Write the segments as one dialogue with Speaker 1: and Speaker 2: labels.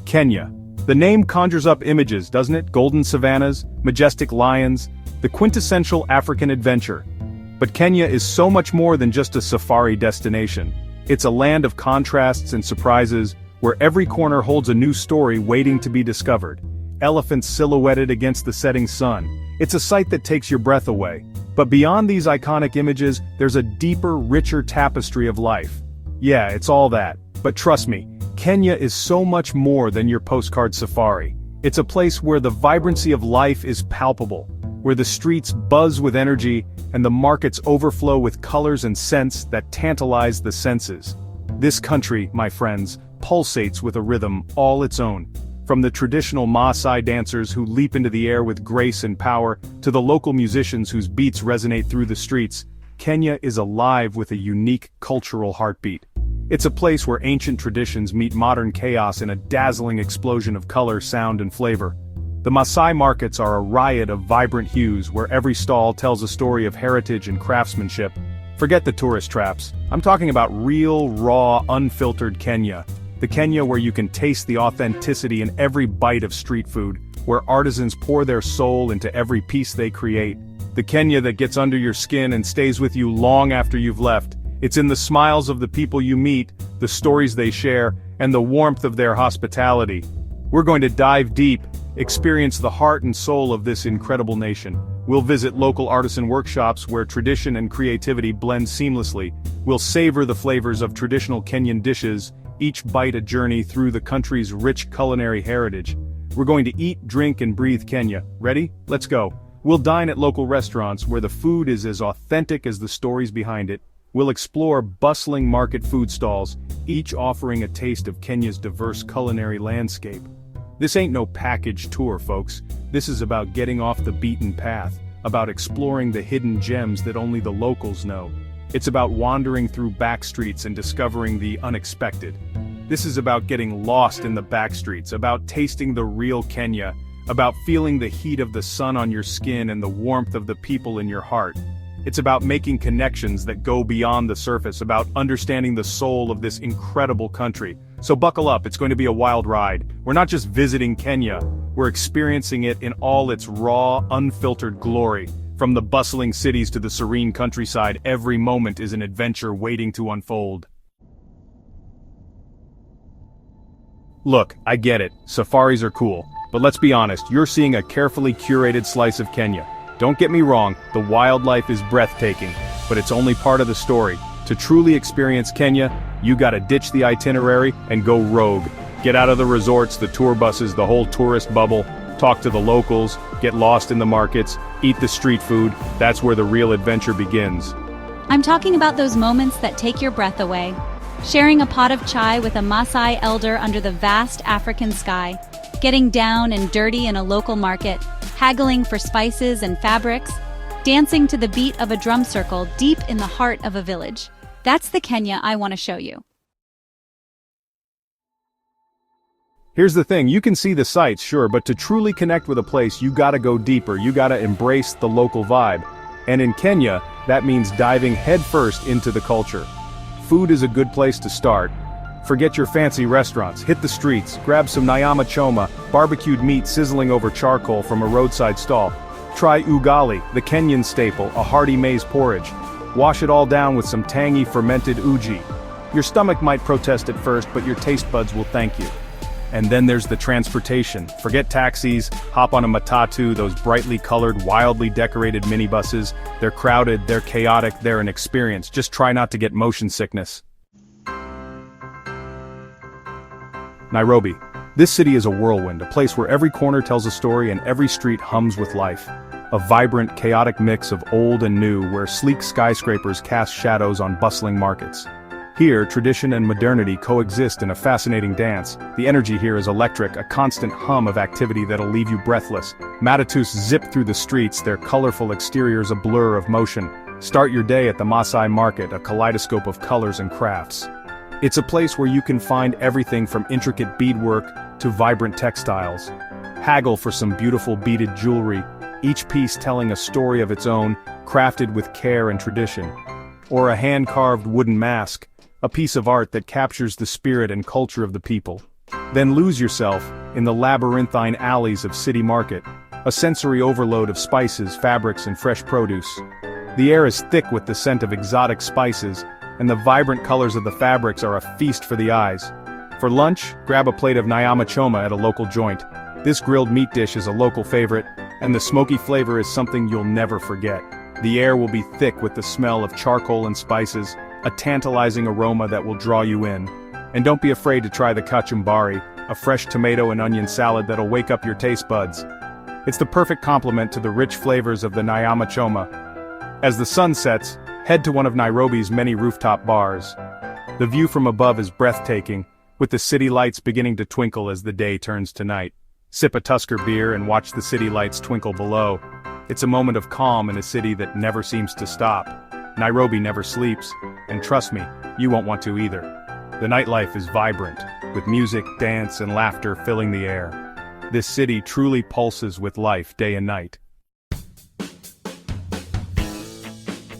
Speaker 1: Kenya. The name conjures up images, doesn't it? Golden savannas, majestic lions, the quintessential African adventure. But Kenya is so much more than just a safari destination. It's a land of contrasts and surprises, where every corner holds a new story waiting to be discovered. Elephants silhouetted against the setting sun. It's a sight that takes your breath away. But beyond these iconic images, there's a deeper, richer tapestry of life. Yeah, it's all that. But trust me, Kenya is so much more than your postcard safari. It's a place where the vibrancy of life is palpable, where the streets buzz with energy, and the markets overflow with colors and scents that tantalize the senses. This country, my friends, pulsates with a rhythm all its own. From the traditional Maasai dancers who leap into the air with grace and power, to the local musicians whose beats resonate through the streets, Kenya is alive with a unique cultural heartbeat. It's a place where ancient traditions meet modern chaos in a dazzling explosion of color, sound, and flavor. The Maasai markets are a riot of vibrant hues where every stall tells a story of heritage and craftsmanship. Forget the tourist traps. I'm talking about real, raw, unfiltered Kenya. The Kenya where you can taste the authenticity in every bite of street food, where artisans pour their soul into every piece they create. The Kenya that gets under your skin and stays with you long after you've left. It's in the smiles of the people you meet, the stories they share, and the warmth of their hospitality. We're going to dive deep, experience the heart and soul of this incredible nation. We'll visit local artisan workshops where tradition and creativity blend seamlessly. We'll savor the flavors of traditional Kenyan dishes, each bite a journey through the country's rich culinary heritage. We're going to eat, drink, and breathe Kenya. Ready? Let's go. We'll dine at local restaurants where the food is as authentic as the stories behind it. We'll explore bustling market food stalls, each offering a taste of Kenya's diverse culinary landscape. This ain't no package tour, folks. This is about getting off the beaten path, about exploring the hidden gems that only the locals know. It's about wandering through back streets and discovering the unexpected. This is about getting lost in the back streets, about tasting the real Kenya, about feeling the heat of the sun on your skin and the warmth of the people in your heart. It's about making connections that go beyond the surface, about understanding the soul of this incredible country. So buckle up, it's going to be a wild ride. We're not just visiting Kenya, we're experiencing it in all its raw, unfiltered glory. From the bustling cities to the serene countryside, every moment is an adventure waiting to unfold. Look, I get it, safaris are cool, but let's be honest, you're seeing a carefully curated slice of Kenya. Don't get me wrong, the wildlife is breathtaking, but it's only part of the story. To truly experience Kenya, you gotta ditch the itinerary and go rogue. Get out of the resorts, the tour buses, the whole tourist bubble, talk to the locals, get lost in the markets, eat the street food. That's where the real adventure begins.
Speaker 2: I'm talking about those moments that take your breath away. Sharing a pot of chai with a Maasai elder under the vast African sky, getting down and dirty in a local market, haggling for spices and fabrics, dancing to the beat of a drum circle deep in the heart of a village. That's the Kenya I want to show you.
Speaker 1: Here's the thing, you can see the sights, sure, but to truly connect with a place, you gotta go deeper, you gotta embrace the local vibe. And in Kenya, that means diving headfirst into the culture. Food is a good place to start. Forget your fancy restaurants, hit the streets, grab some nyama choma, barbecued meat sizzling over charcoal from a roadside stall. Try ugali, the Kenyan staple, a hearty maize porridge. Wash it all down with some tangy fermented uji. Your stomach might protest at first, but your taste buds will thank you. And then there's the transportation. Forget taxis, hop on a matatu, those brightly colored, wildly decorated minibuses. They're crowded, they're chaotic, they're an experience. Just try not to get motion sickness. Nairobi. This city is a whirlwind, a place where every corner tells a story and every street hums with life. A vibrant, chaotic mix of old and new, where sleek skyscrapers cast shadows on bustling markets. Here, tradition and modernity coexist in a fascinating dance. The energy here is electric, a constant hum of activity that'll leave you breathless. Matatus zip through the streets, their colorful exteriors a blur of motion. Start your day at the Maasai Market, a kaleidoscope of colors and crafts. It's a place where you can find everything from intricate beadwork to vibrant textiles. Haggle for some beautiful beaded jewelry, each piece telling a story of its own, crafted with care and tradition. Or a hand-carved wooden mask, a piece of art that captures the spirit and culture of the people. Then lose yourself in the labyrinthine alleys of City Market, a sensory overload of spices, fabrics, and fresh produce. The air is thick with the scent of exotic spices, and the vibrant colors of the fabrics are a feast for the eyes. For lunch, grab a plate of nyama choma at a local joint. This grilled meat dish is a local favorite, and the smoky flavor is something you'll never forget. The air will be thick with the smell of charcoal and spices, a tantalizing aroma that will draw you in. And don't be afraid to try the kachumbari, a fresh tomato and onion salad that'll wake up your taste buds. It's the perfect complement to the rich flavors of the nyama choma. As the sun sets, head to one of Nairobi's many rooftop bars. The view from above is breathtaking, with the city lights beginning to twinkle as the day turns to night. Sip a Tusker beer and watch the city lights twinkle below. It's a moment of calm in a city that never seems to stop. Nairobi never sleeps, and trust me, you won't want to either. The nightlife is vibrant, with music, dance, and laughter filling the air. This city truly pulses with life day and night.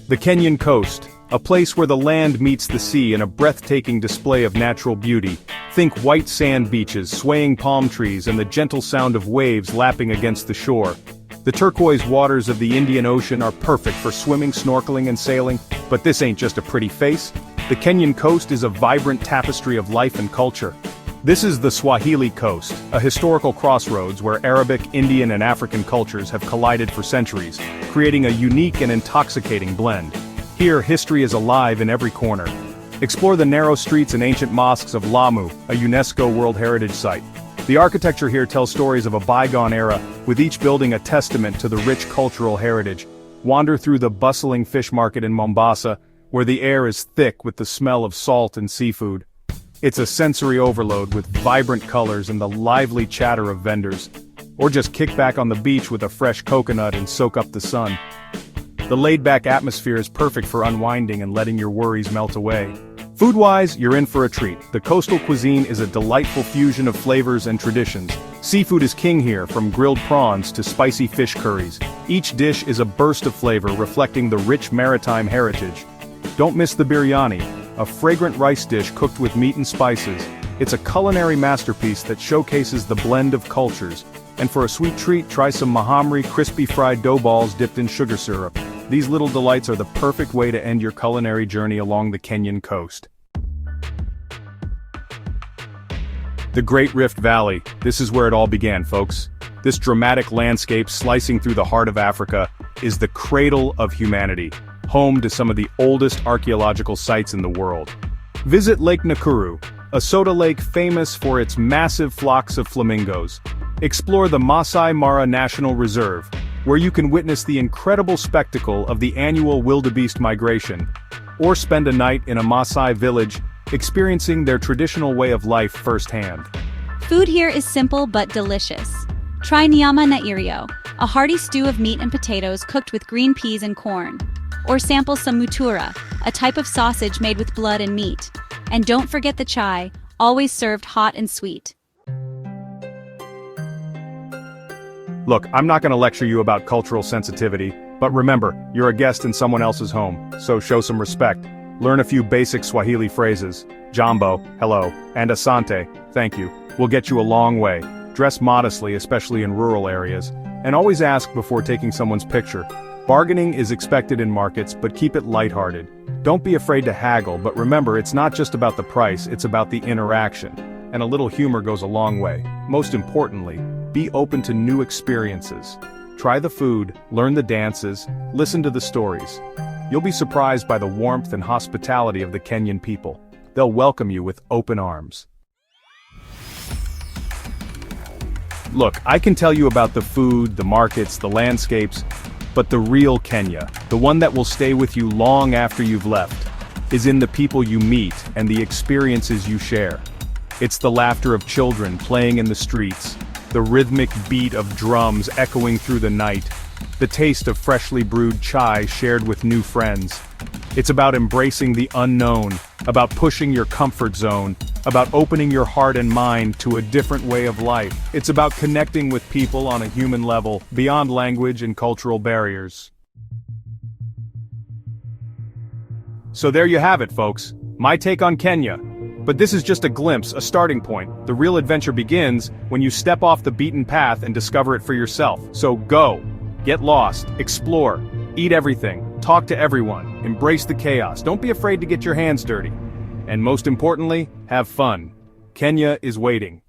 Speaker 1: The Kenyan coast, a place where the land meets the sea in a breathtaking display of natural beauty. Think white sand beaches, swaying palm trees, and the gentle sound of waves lapping against the shore. The turquoise waters of the Indian Ocean are perfect for swimming, snorkeling, and sailing, but this ain't just a pretty face. The Kenyan coast is a vibrant tapestry of life and culture. This is the Swahili coast, a historical crossroads where Arabic, Indian, and African cultures have collided for centuries, creating a unique and intoxicating blend. Here, history is alive in every corner. Explore the narrow streets and ancient mosques of Lamu, a UNESCO World Heritage Site. The architecture here tells stories of a bygone era, with each building a testament to the rich cultural heritage. Wander through the bustling fish market in Mombasa, where the air is thick with the smell of salt and seafood. It's a sensory overload with vibrant colors and the lively chatter of vendors. Or just kick back on the beach with a fresh coconut and soak up the sun. The laid-back atmosphere is perfect for unwinding and letting your worries melt away. Food-wise, you're in for a treat. The coastal cuisine is a delightful fusion of flavors and traditions. Seafood is king here, from grilled prawns to spicy fish curries. Each dish is a burst of flavor reflecting the rich maritime heritage. Don't miss the biryani, a fragrant rice dish cooked with meat and spices. It's a culinary masterpiece that showcases the blend of cultures. And for a sweet treat, try some mahamri crispy fried dough balls dipped in sugar syrup. These little delights are the perfect way to end your culinary journey along the Kenyan coast. The Great Rift Valley, this is where it all began, folks. This dramatic landscape slicing through the heart of Africa is the cradle of humanity, home to some of the oldest archaeological sites in the world. Visit Lake Nakuru, a soda lake famous for its massive flocks of flamingos. Explore the Masai Mara National Reserve, where you can witness the incredible spectacle of the annual wildebeest migration, or spend a night in a Maasai village, experiencing their traditional way of life firsthand.
Speaker 2: Food here is simple but delicious. Try nyama na irio, a hearty stew of meat and potatoes cooked with green peas and corn. Or sample some mutura, a type of sausage made with blood and meat. And don't forget the chai, always served hot and sweet.
Speaker 1: Look, I'm not going to lecture you about cultural sensitivity, but remember, you're a guest in someone else's home, so show some respect. Learn a few basic Swahili phrases. Jambo, hello, and asante, thank you, will get you a long way. Dress modestly, especially in rural areas, and always ask before taking someone's picture. Bargaining is expected in markets, but keep it lighthearted. Don't be afraid to haggle, but remember, it's not just about the price, it's about the interaction. And a little humor goes a long way. Most importantly, be open to new experiences. Try the food, learn the dances, listen to the stories. You'll be surprised by the warmth and hospitality of the Kenyan people. They'll welcome you with open arms. Look, I can tell you about the food, the markets, the landscapes, but the real Kenya, the one that will stay with you long after you've left, is in the people you meet and the experiences you share. It's the laughter of children playing in the streets, the rhythmic beat of drums echoing through the night, the taste of freshly brewed chai shared with new friends. It's about embracing the unknown, about pushing your comfort zone, about opening your heart and mind to a different way of life. It's about connecting with people on a human level, beyond language and cultural barriers. So there you have it, folks. My take on Kenya. But this is just a glimpse, a starting point. The real adventure begins when you step off the beaten path and discover it for yourself. So go. Get lost, explore, eat everything, talk to everyone, embrace the chaos, don't be afraid to get your hands dirty. And most importantly, have fun. Kenya is waiting.